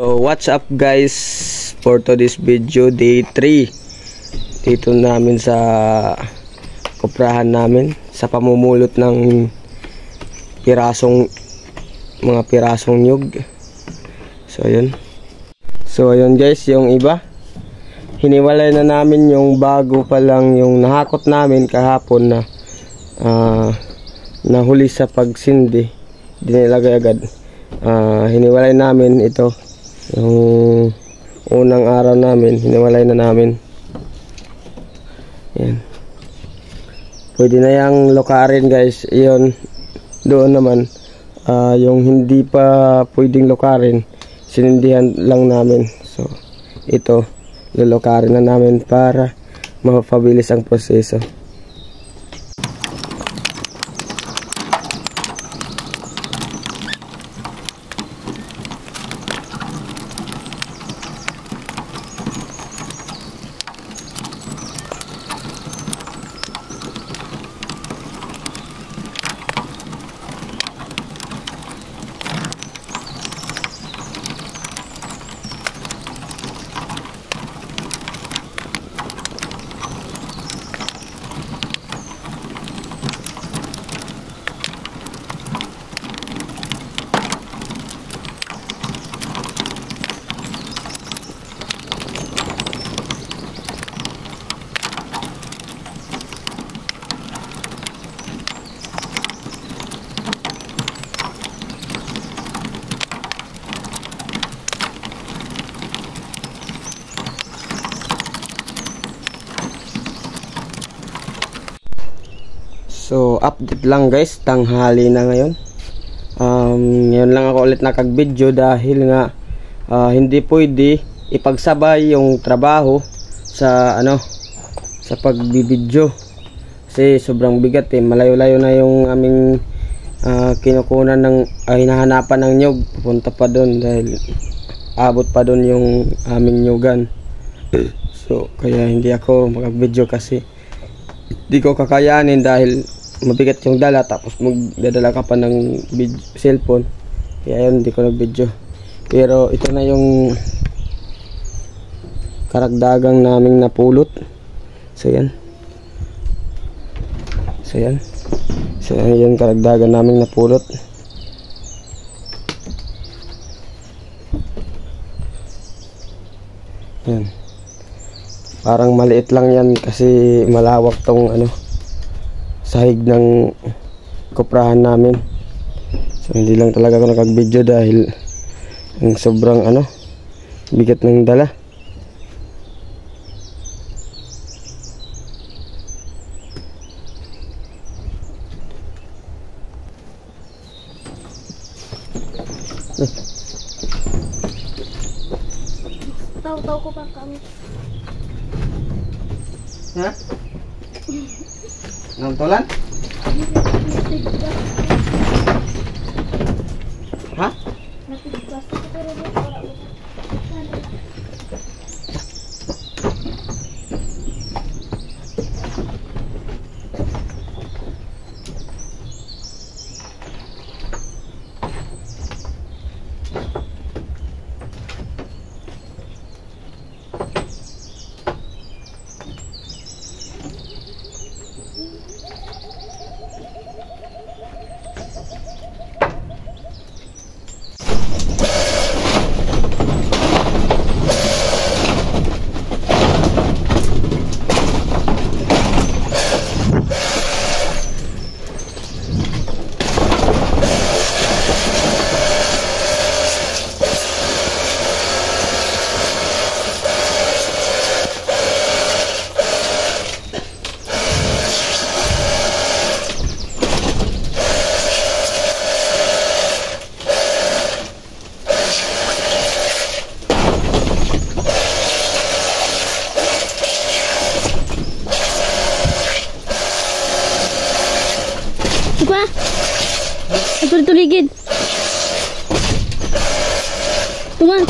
So what's up guys, for today's video, day 3 dito namin sa kuprahan namin sa pamumulot ng mga pirasong nyug. So ayun guys, yung iba hiniwalay na namin, yung bago pa lang yung nahakot namin kahapon na nahuli sa pagsindi, dinilagay agad. Hiniwalay namin ito, yung unang araw namin hiniwalay na namin. Yan, pwede na yung lokarin guys. Iyon, doon naman yung hindi pa pwedeng lokarin, sinindihan lang namin. So ito, lulokarin na namin para mapabilis ang proseso. So update lang guys, tanghali na ngayon. Ngayon lang ako ulit nakag-video dahil nga hindi pwede ipagsabay yung trabaho sa sa pagbibidyo kasi sobrang bigat malayo-layo na yung aming kinukunan ng hinahanapan ng nyug, pupunta pa doon dahil abot pa doon yung aming nyugan. So kaya hindi ako makag-video kasi di ko kakayanin dahil mabigat yung dala, tapos magdadala ka pa ng cellphone, kaya yun, di ko nag-video. Pero ito na yung karagdagang naming napulot. So yan yung karagdagan naming napulot. Yan, parang maliit lang yan kasi malawak tong sahig ng kuprahan namin. So hindi lang talaga ako nakag-video dahil ang sobrang bigat ng dala. Tahu-tahu ko pa kami. Ha? Nontolan? Ha? Tuligid. Tungan.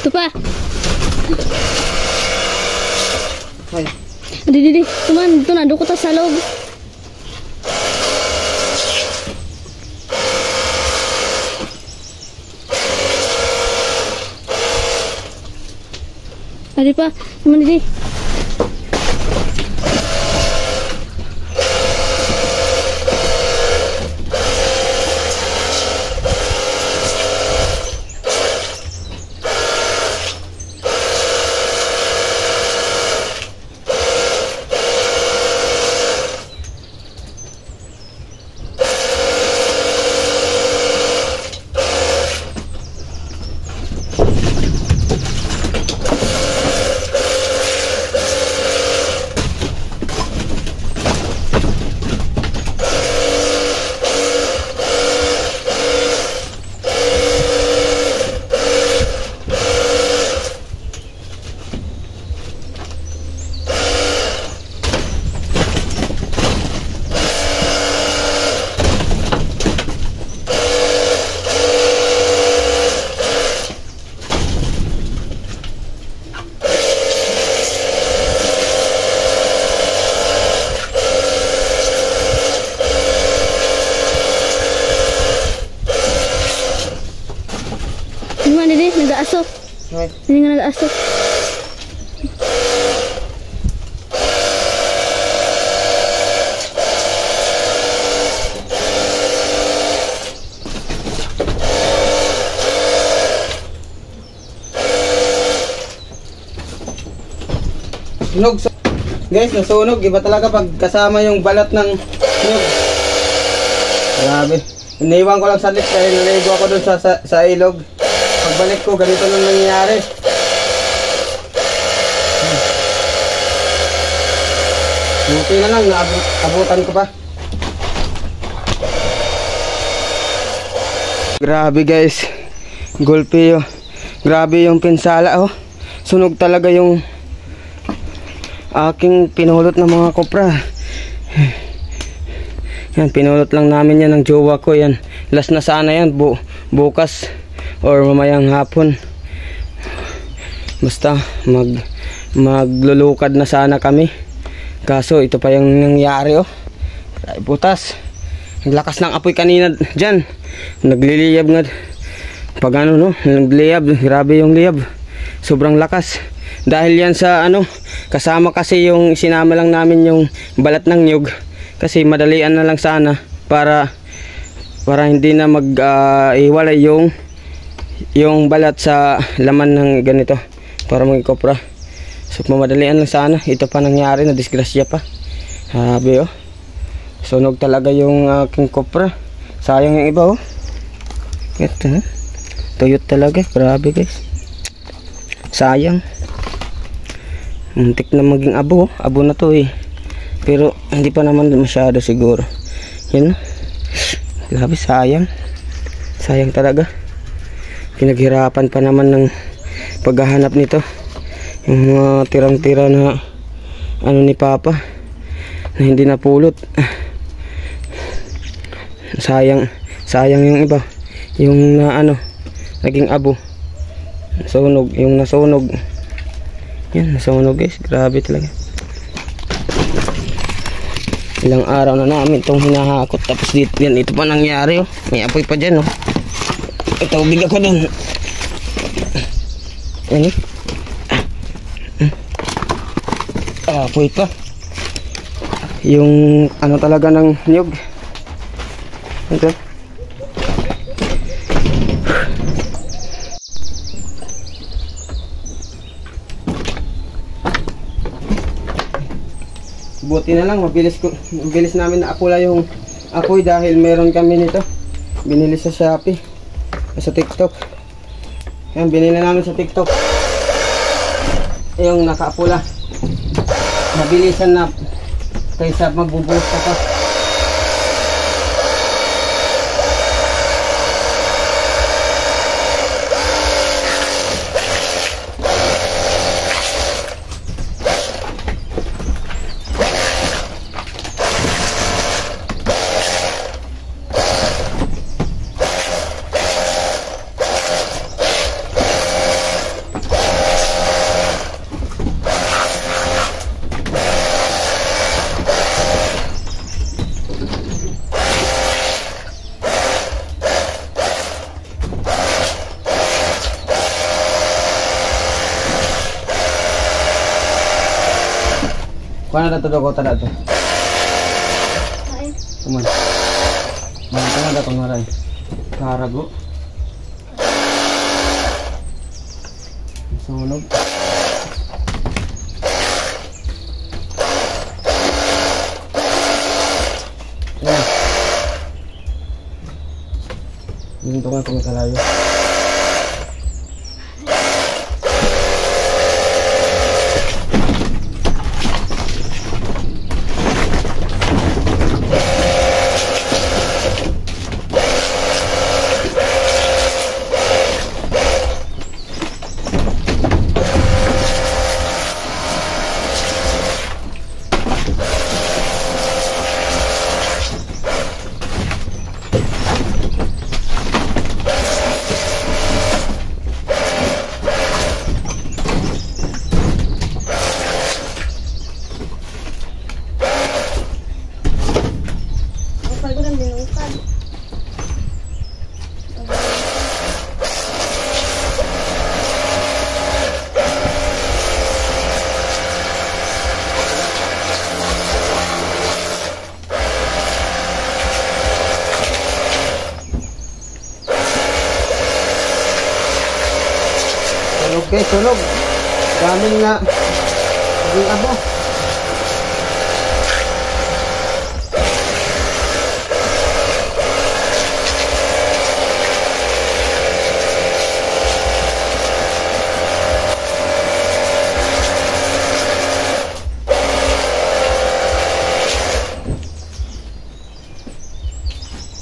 Ito pa. Ay. Di. Tuman, dito na. Dukot ta sa loob. Ari pa. Tuman, di. Nag-aasok. Hindi nga nag-aasok. Sunog. Guys, nasunog. Iba talaga pag kasama yung balat ng nyug. Grabe. Iniwan ko lang saglit dahil naligo ako dun sa ilog. Pagbalik ko, ganito nang nangyayari. Buti na lang, naabutan ko pa. Grabe guys. Gulpi yun. Grabe yung pinsala oh. Sunog talaga yung aking pinulot ng mga kopra. Yan, pinulot lang namin yan ng jowa ko. Yan, last na sana yan. Bukas or mamayang hapon. Basta maglulukad na sana kami. Kaso ito pa yung nangyari oh. Ay putas. Naglakas ng apoy kanina dyan. Nagliliyab nga. Pag ano no, nagliyab. Grabe yung liyab. Sobrang lakas. Dahil yan sa ano, kasama kasi yung sinama lang namin yung balat ng nyug. Kasi madalian na lang sana para hindi na mag-iwalay yung balat sa laman ng ganito para magkopra. So mamadalian lang sana. Ito pa nangyari, na disgrasya pa. Sabi oh. Sunog talaga yung aking kopra. Sayang yung iba oh. Ito tuyot talaga. Grabe guys. Sayang. Muntik na maging abo. Abo na to eh. Pero hindi pa naman masyado siguro. Yan. Grabe sayang. Sayang talaga. Pinaghirapan pa naman ng paghahanap nito. Yung mga tirang-tira na ano ni Papa na hindi napulot. Sayang yung iba. Yung na ano naging abo. Nasunog. Yung nasunog. Yan, nasunog guys. Grabe talaga. Ilang araw na namin itong hinahakot. Tapos dito yan. Ito pa nangyari oh. May apoy pa dyan oh. Ito, bigyan ko dun. Yan eh. Apoy pa. Yung ano talaga ng nyug. Ito. Buti na lang, mabilis namin naapula yung apoy dahil meron kami nito. Binili sa Shopee, sa TikTok. Yan, binili namin sa TikTok. Yung nakaapula. Mabilisan na kaysa magbubuhos ka pa. Kuha na dito ko tada to. Ay. Kuman. Mga na dato maray. Karago. Sunog. Yan. Dito nga kung kalayo. Okay, sunog. Daming na yung abo.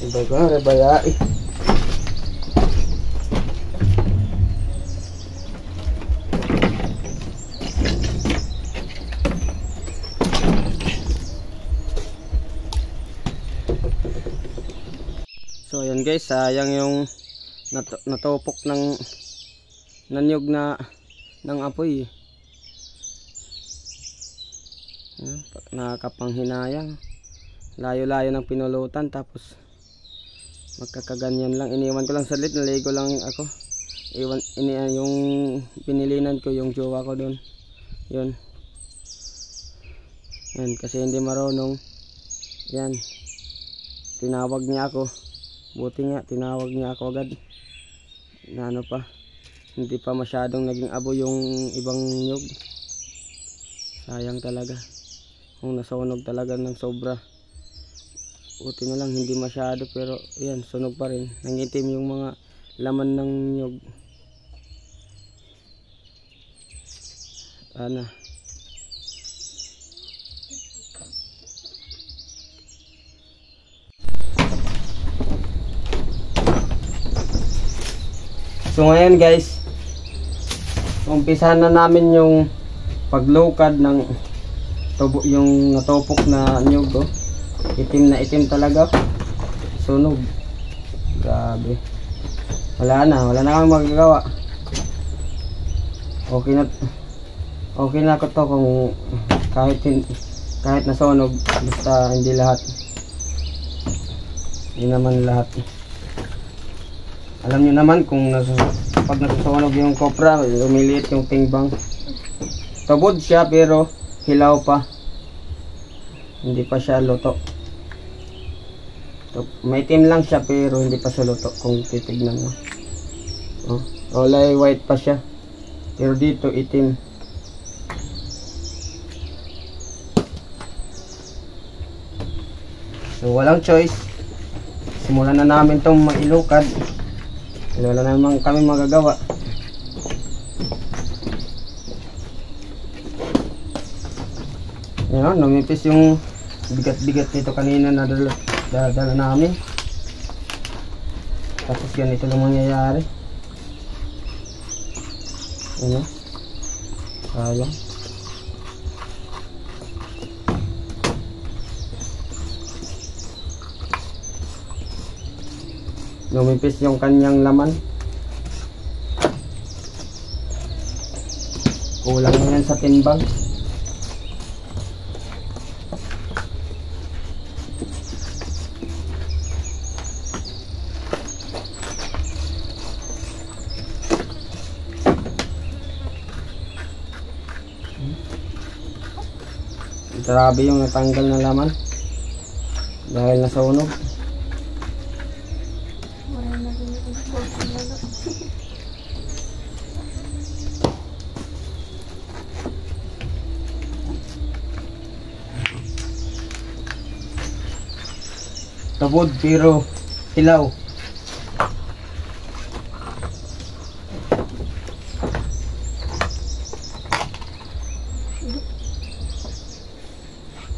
Ibay ko na, rebayai. So ayan guys, sayang yung natupok ng nanyog na ng apoy. Nakakapanghinayang. Layo-layo ng pinulutan tapos magkakaganyan lang. Iniwan ko lang saglit, naligo lang ako. Yung pinilinan ko yung jowa ko doon. Yun. Yan, kasi hindi marunong. Yan. Tinawag niya ako. Buti nga, tinawag niya ako agad. Na ano pa, hindi pa masyadong naging abo yung ibang nyug. Sayang talaga. Kung nasunog talaga ng sobra. Buti na lang, hindi masyado pero yan, sunog pa rin. Nangitim yung mga laman ng nyug. Ano. So ngayon guys, umpisahan na namin yung paglukad ng tubo, yung natupok na nyug. Oh. Itim na itim talaga. Sunog. Grabe. Wala na kang magagawa. Okay na ko to kung kahit nasunog, basta hindi lahat. Hindi naman lahat. Alam nyo naman kung pag nasusunog yung kopra, lumiliit yung tingbang. Tubod siya pero hilaw pa. Hindi pa siya luto. May itim lang siya pero hindi pa siya luto kung titignan mo. Oh, kulay white pa siya. Pero dito itim. So walang choice. Simulan na namin itong mailukad. Wala naman kami magagawa. Ayan, numipis yung bigat-bigat nito kanina na dala namin. Tapos ganito lang mangyayari. Ayan. Sayang. Lumipis yung kanyang laman. Kulang na yan sa timbang. Grabe yung natanggal na laman dahil nasunog. Wala na rin yung lalo. Tabod pero hilaw.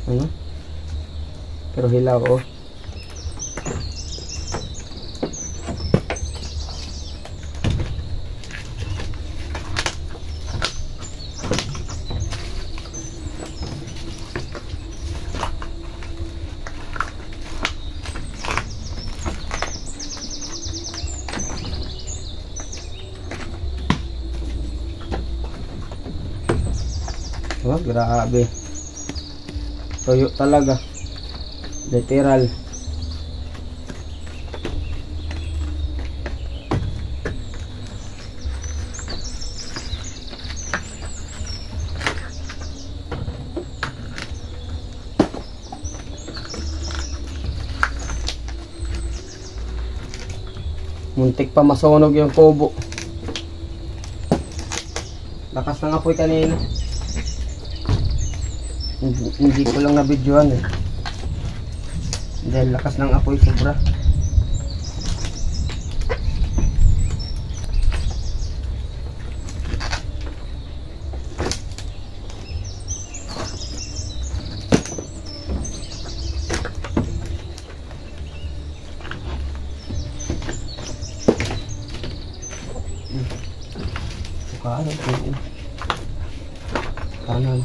Ano? Pero hilaw oh. Oh, grabe. Toyo talaga. Literal. Muntik pa masunog yung kubo. Lakas ng apoy kanina. Hindi ko lang na-videoan eh. Dahil lakas ng apoy sobra. Kanan.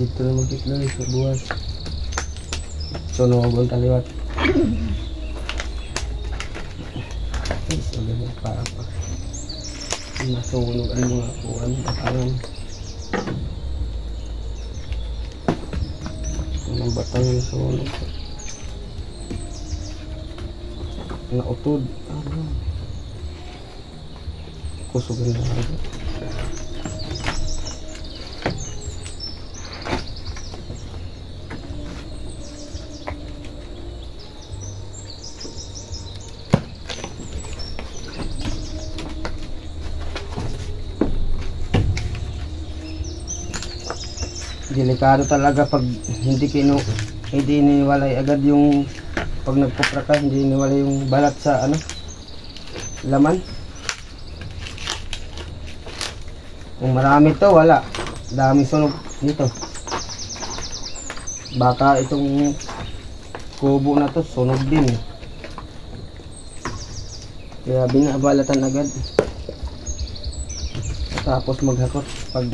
Dito na magkikloy sa buwas. Sunog ang taliwat. Sunog ang para pa. Nasunog ang mga kuwan. Parang ang batang yung nasunog. Nautod. Kusog na ako. Delikado talaga pag hindi iniwalay agad yung pag nagkupra ka, hindi iniwalay yung balat sa ano laman. Kung marami to wala, dami sunog dito. Baka itong kubo na to sunog din, kaya binabalatan agad tapos maghakot pag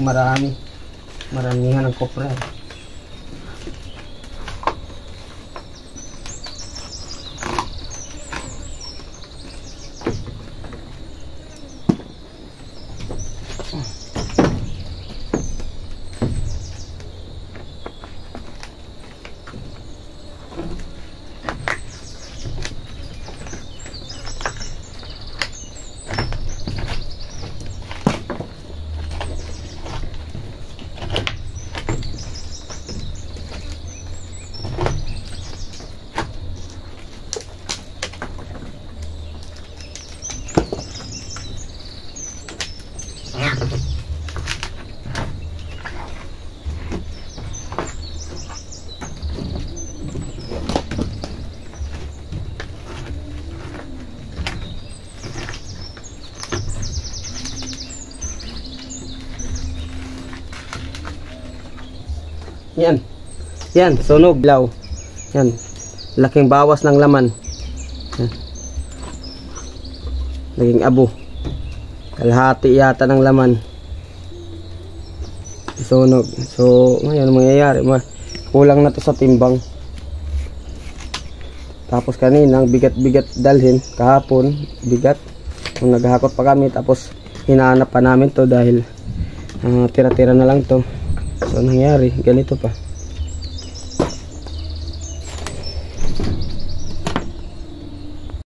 maramihan ng kopra. Yan, sunog, law. Yan, laking bawas ng laman. Yan. Naging abo. Kalahati yata ng laman. Sunog. So, ngayon mangyayari, kulang na to sa timbang. Tapos kanina, bigat-bigat dalhin. Kahapon, bigat. Nung naghahakot pa kami, tapos hinahanap pa namin to dahil tira-tira na lang to. So, nangyari, ganito pa.